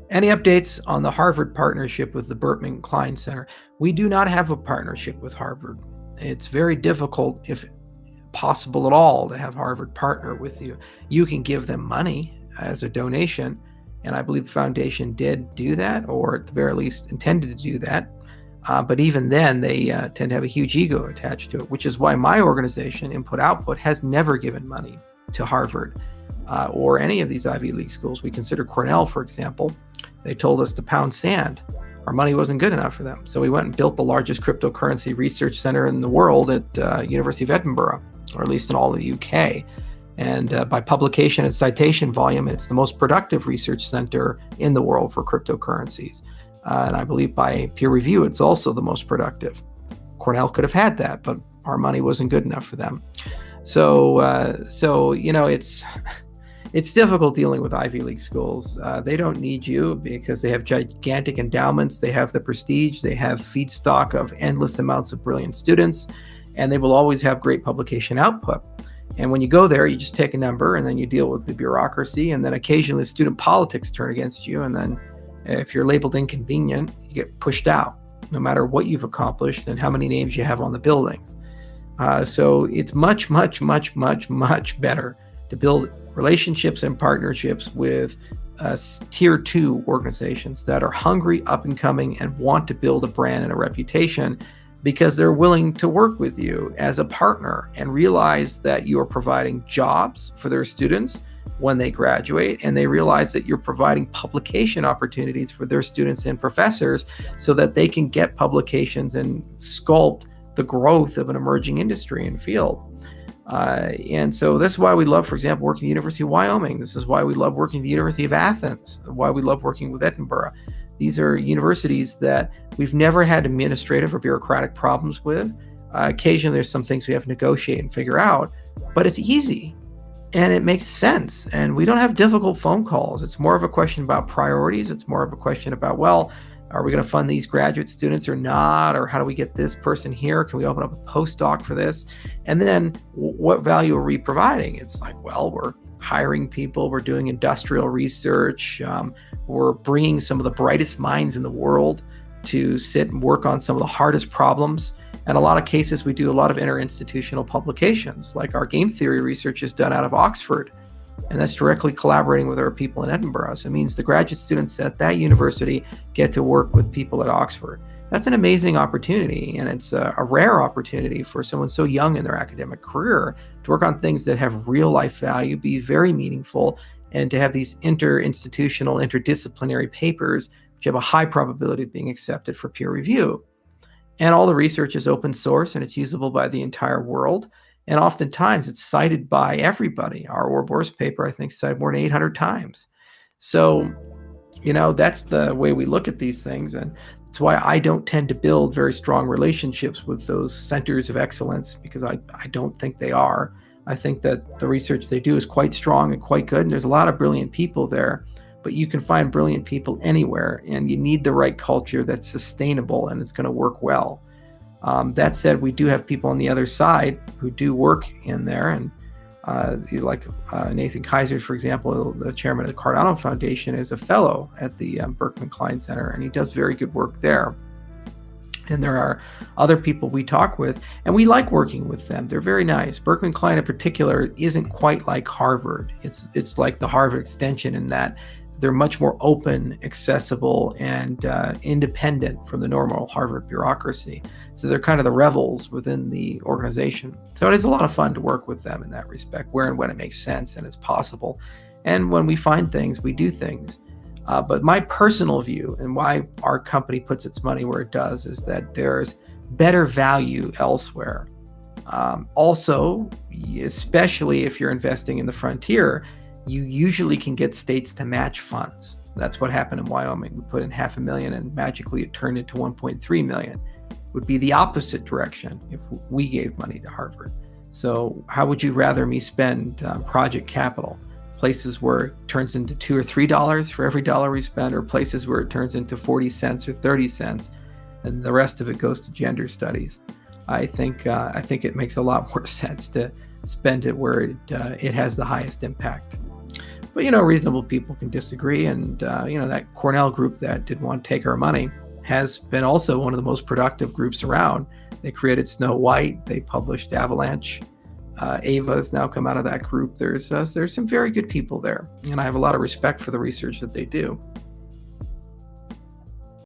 Any updates on the Harvard partnership with the Berkman Klein Center? We do not have a partnership with Harvard. It's very difficult, if possible at all, to have Harvard partner with you. You can give them money as a donation, and I believe the foundation did do that, or at the very least intended to do that. But even then, they tend to have a huge ego attached to it, which is why my organization, Input Output, has never given money to Harvard or any of these Ivy League schools. We consider Cornell, for example. They told us to pound sand. Our money wasn't good enough for them. So we went and built the largest cryptocurrency research center in the world at University of Edinburgh, or at least in all of the UK. And by publication and citation volume, it's the most productive research center in the world for cryptocurrencies. And I believe by peer review, it's also the most productive. Cornell could have had that, but our money wasn't good enough for them. So it's difficult dealing with Ivy League schools. They don't need you because they have gigantic endowments. They have the prestige. They have feedstock of endless amounts of brilliant students, and they will always have great publication output. And when you go there, you just take a number, and then you deal with the bureaucracy, and then occasionally student politics turn against you, and then if you're labeled inconvenient, you get pushed out, no matter what you've accomplished and how many names you have on the buildings. So it's much, much, much, much, much better to build relationships and partnerships with tier 2 organizations that are hungry, up and coming, and want to build a brand and a reputation, because they're willing to work with you as a partner and realize that you are providing jobs for their students when they graduate, and they realize that you're providing publication opportunities for their students and professors so that they can get publications and sculpt the growth of an emerging industry and field. And so that's why we love, for example, working at the University of Wyoming. This is why we love working at the University of Athens, why we love working with Edinburgh. These are universities that we've never had administrative or bureaucratic problems with. Occasionally there's some things we have to negotiate and figure out, but it's easy and it makes sense. And we don't have difficult phone calls. It's more of a question about priorities. It's more of a question about, well, are we going to fund these graduate students or not? Or how do we get this person here? Can we open up a postdoc for this? And then what value are we providing? It's like, well, we're hiring people, we're doing industrial research, we're bringing some of the brightest minds in the world to sit and work on some of the hardest problems. And a lot of cases, we do a lot of interinstitutional publications, like our game theory research is done out of Oxford. And that's directly collaborating with our people in Edinburgh. So it means the graduate students at that university get to work with people at Oxford. That's an amazing opportunity, and it's a rare opportunity for someone so young in their academic career to work on things that have real life value, be very meaningful, and to have these interinstitutional, interdisciplinary papers which have a high probability of being accepted for peer review. And all the research is open source and it's usable by the entire world. And oftentimes it's cited by everybody. Our Ouroboros paper, I think, cited more than 800 times. So, that's the way we look at these things. And it's why I don't tend to build very strong relationships with those centers of excellence, because I don't think they are. I think that the research they do is quite strong and quite good. And there's a lot of brilliant people there, but you can find brilliant people anywhere. And you need the right culture that's sustainable and it's going to work well. That said, we do have people on the other side who do work in there, and like Nathan Kaiser, for example, the chairman of the Cardano Foundation, is a fellow at the Berkman Klein Center, and he does very good work there. And there are other people we talk with, and we like working with them. They're very nice. Berkman Klein in particular isn't quite like Harvard. It's like the Harvard extension in that they're much more open, accessible, and independent from the normal Harvard bureaucracy. So they're kind of the rebels within the organization. So it is a lot of fun to work with them in that respect, where and when it makes sense and it's possible. And when we find things, we do things. But my personal view, and why our company puts its money where it does, is that there's better value elsewhere. Also, especially if you're investing in the frontier, you usually can get states to match funds. That's what happened in Wyoming. We put in $500,000 and magically it turned into $1.3 million. It would be the opposite direction if we gave money to Harvard. So how would you rather me spend project capital? Places where it turns into $2 or $3 for every dollar we spend, or places where it turns into 40 cents or 30 cents, and the rest of it goes to gender studies. I think it makes a lot more sense to spend it where it has the highest impact. But, reasonable people can disagree. And, that Cornell group that didn't want to take our money has been also one of the most productive groups around. They created Snow White. They published Avalanche. Ava has now come out of that group. There's some very good people there. And I have a lot of respect for the research that they do.